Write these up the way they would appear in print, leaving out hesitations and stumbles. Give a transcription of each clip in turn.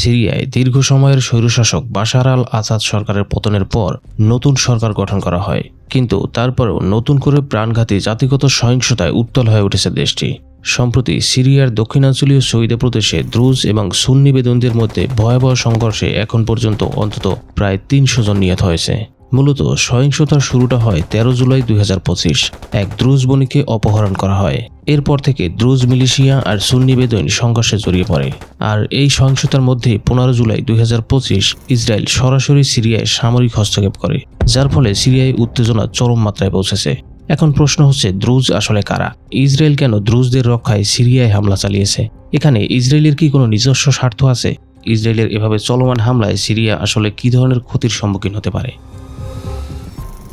সিরিয়ায় দীর্ঘ সময়ের স্বৈরশাসক বাশার আল আসাদ সরকারের পতনের পর নতুন সরকার গঠন করা হয়, কিন্তু তারপরেও নতুন করে প্রাণঘাতী জাতিগত সহিংসতায় উত্তাল হয়ে উঠেছে দেশটি। সম্প্রতি সিরিয়ার দক্ষিণাঞ্চলীয় সৌদি প্রদেশে দ্রুজ এবং সুন্নি বেদুইনদের মধ্যে ভয়াবহ সংঘর্ষে এখন পর্যন্ত অন্তত প্রায় ৩০০ জন নিহত হয়েছে। মূলত সহিংসতার শুরুটা হয় ১৩ জুলাই ২০২৫। এক দ্রুজ বণিককে অপহরণ করা হয়। এরপর থেকে দ্রুজ মিলিশিয়া আর সুন্নি বেদুইন সংঘর্ষে জড়িয়ে পড়ে। আর এই সহিংসতার মধ্যে ১৫ জুলাই ২০২৫ ইসরায়েল সরাসরি সিরিয়ায় সামরিক হস্তক্ষেপ করে, যার ফলে সিরিয়ায় উত্তেজনা চরম মাত্রায় পৌঁছেছে। এখন প্রশ্ন হচ্ছে, দ্রুজ আসলে কারা? ইসরায়েল কেন দ্রুজদের রক্ষায় সিরিয়ায় হামলা চালিয়েছে? এখানে ইসরায়েলের কি কোনো নিজস্ব স্বার্থ আছে? ইসরায়েলের এভাবে চলমান হামলায় সিরিয়া আসলে কী ধরনের ক্ষতির সম্মুখীন হতে পারে?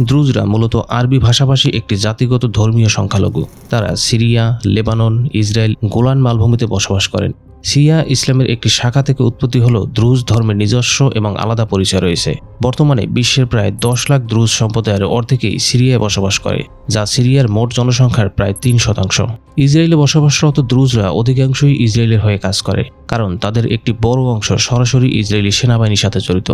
দ্রুজরা মূলত আরবি ভাষাভাষী একটি জাতিগত ধর্মীয় সংখ্যালঘু। তারা সিরিয়া, লেবানন, ইসরায়েল, গোলান মালভূমিতে বসবাস করেন। শিয়া ইসলামের একটি শাখা থেকে উৎপত্তি হলেও দ্রুজ ধর্মের নিজস্ব এবং আলাদা পরিচয় রয়েছে। বর্তমানে বিশ্বের প্রায় ১০ লাখ দ্রুজ সম্প্রদায়ের অর্ধেকেই সিরিয়ায় বসবাস করে, যা সিরিয়ার মোট জনসংখ্যার প্রায় ৩%। ইসরায়েলে বসবাসরত দ্রুজরা অধিকাংশই ইসরায়েলের হয়ে কাজ করে, কারণ তাদের একটি বড় অংশ সরাসরি ইসরায়েলি সেনাবাহিনীর সাথে জড়িত।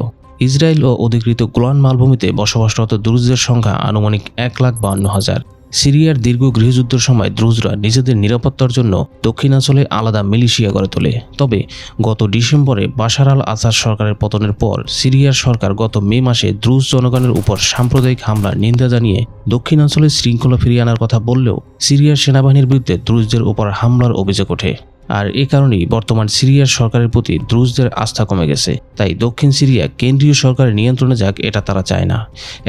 ইসরায়েল ও অধিকৃত গোলান মালভূমিতে বসবাসরত দ্রুজদের সংখ্যা আনুমানিক ১,৫২,০০০। সিরিয়ার দীর্ঘ গৃহযুদ্ধের সময় দ্রুজরা নিজেদের নিরাপত্তার জন্য দক্ষিণাঞ্চলে আলাদা মিলিশিয়া গড়ে তোলে। তবে গত ডিসেম্বরে বাশার আল আসাদ সরকারের পতনের পর সিরিয়ার সরকার গত মে মাসে দ্রুজ জনগণের উপর সাম্প্রদায়িক হামলার নিন্দা জানিয়ে দক্ষিণাঞ্চলে শৃঙ্খলা ফিরিয়ে আনার কথা বললেও সিরিয়ার সেনাবাহিনীর বিরুদ্ধে দ্রুজদের উপর হামলার অভিযোগ ওঠে। আর এ কারণেই বর্তমান সিরিয়ার সরকারের প্রতি দ্রুজদের আস্থা কমে গেছে। তাই দক্ষিণ সিরিয়া কেন্দ্রীয় সরকারের নিয়ন্ত্রণে যাক, এটা তারা চায় না।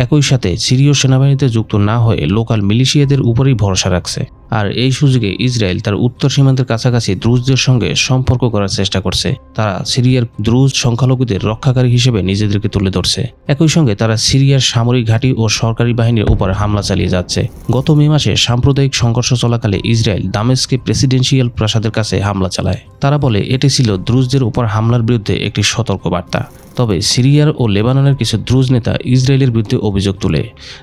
একই সাথে সিরীয় সেনাবাহিনীতে যুক্ত না হয়ে লোকাল মিলিশিয়াদের উপরেই ভরসা রাখছে। আর এই সুযোগে ইসরায়েল তার উত্তর সীমান্তের কাছাকাছি দ্রুজদের সঙ্গে সম্পর্ক করার চেষ্টা করছে। তারা সিরিয়ার দ্রুজ সংখ্যালঘুদের রক্ষাকারী হিসেবে নিজেদেরকে তুলে ধরছে। একই সঙ্গে তারা সিরিয়ার সামরিক ঘাঁটি ও সরকারি বাহিনীর উপর হামলা চালিয়ে যাচ্ছে। গত মে মাসে সাম্প্রদায়িক সংঘর্ষ চলাকালে ইসরায়েল দামেস্কে প্রেসিডেন্সিয়াল প্রাসাদের কাছে হামলা চালায়। তারা বলে এটি ছিল দ্রুজদের উপর হামলার বিরুদ্ধে একটি সতর্কবার্তা। তবে সিরিয়ার ও লেবাননের কিছু দ্রুজ নেতা ইসরায়েলের বিরুদ্ধে অভিযোগ তুলে।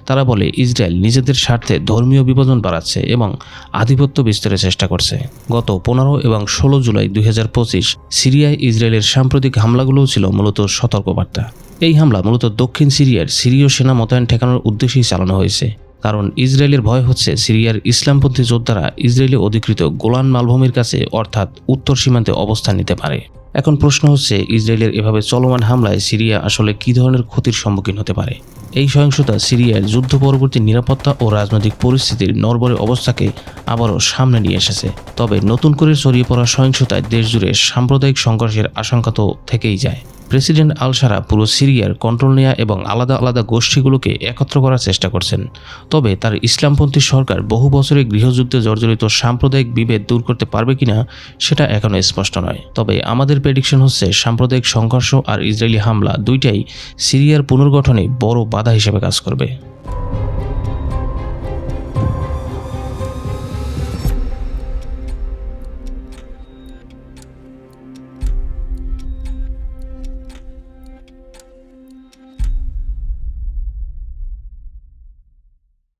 তারা বলে ইসরায়েল নিজেদের স্বার্থে ধর্মীয় বিভাজন বাড়াচ্ছে এবং আধিপত্য বিস্তারের চেষ্টা করছে। গত ১৫ এবং ১৬ জুলাই ২০২৫ সিরিয়ায় ইসরায়েলের সাম্প্রতিক হামলাগুলোও ছিল মূলত সতর্কবার্তা। এই হামলা মূলত দক্ষিণ সিরিয়ার সিরীয় সেনা মোতায়েন ঠেকানোর উদ্দেশ্যেই চালানো হয়েছে, কারণ ইসরায়েলের ভয় হচ্ছে সিরিয়ার ইসলামপন্থী যোদ্ধারা ইসরায়েলি অধিকৃত গোলান মালভূমির কাছে অর্থাৎ উত্তর সীমান্তে অবস্থান নিতে পারে। এখন প্রশ্ন হচ্ছে, ইসরায়েলের এভাবে চলমান হামলায় সিরিয়া আসলে কী ধরনের ক্ষতির সম্মুখীন হতে পারে? এই সহিংসতা সিরিয়ার যুদ্ধ পরবর্তী নিরাপত্তা ও রাজনৈতিক পরিস্থিতির নড়বড়ে অবস্থাকে আবারও সামনে নিয়ে এসেছে। তবে নতুন করে ছড়িয়ে পড়া সহিংসতায় দেশজুড়ে সাম্প্রদায়িক সংঘর্ষের আশঙ্কা তো থেকেই যায়। প্রেসিডেন্ট আল সারা পুরো সিরিয়ার কন্ট্রোল নেয়া এবং আলাদা আলাদা গোষ্ঠীগুলোকে একত্র করার চেষ্টা করছেন। তবে তার ইসলামপন্থী সরকার বহু বছরের গৃহযুদ্ধে জর্জরিত সাম্প্রদায়িক বিভেদ দূর করতে পারবে কিনা সেটা এখনও স্পষ্ট নয়। তবে আমাদের প্রেডিকশন হচ্ছে সাম্প্রদায়িক সংঘর্ষ আর ইসরায়েলি হামলা দুইটাই সিরিয়ার পুনর্গঠনে বড় বাধা হিসেবে কাজ করবে।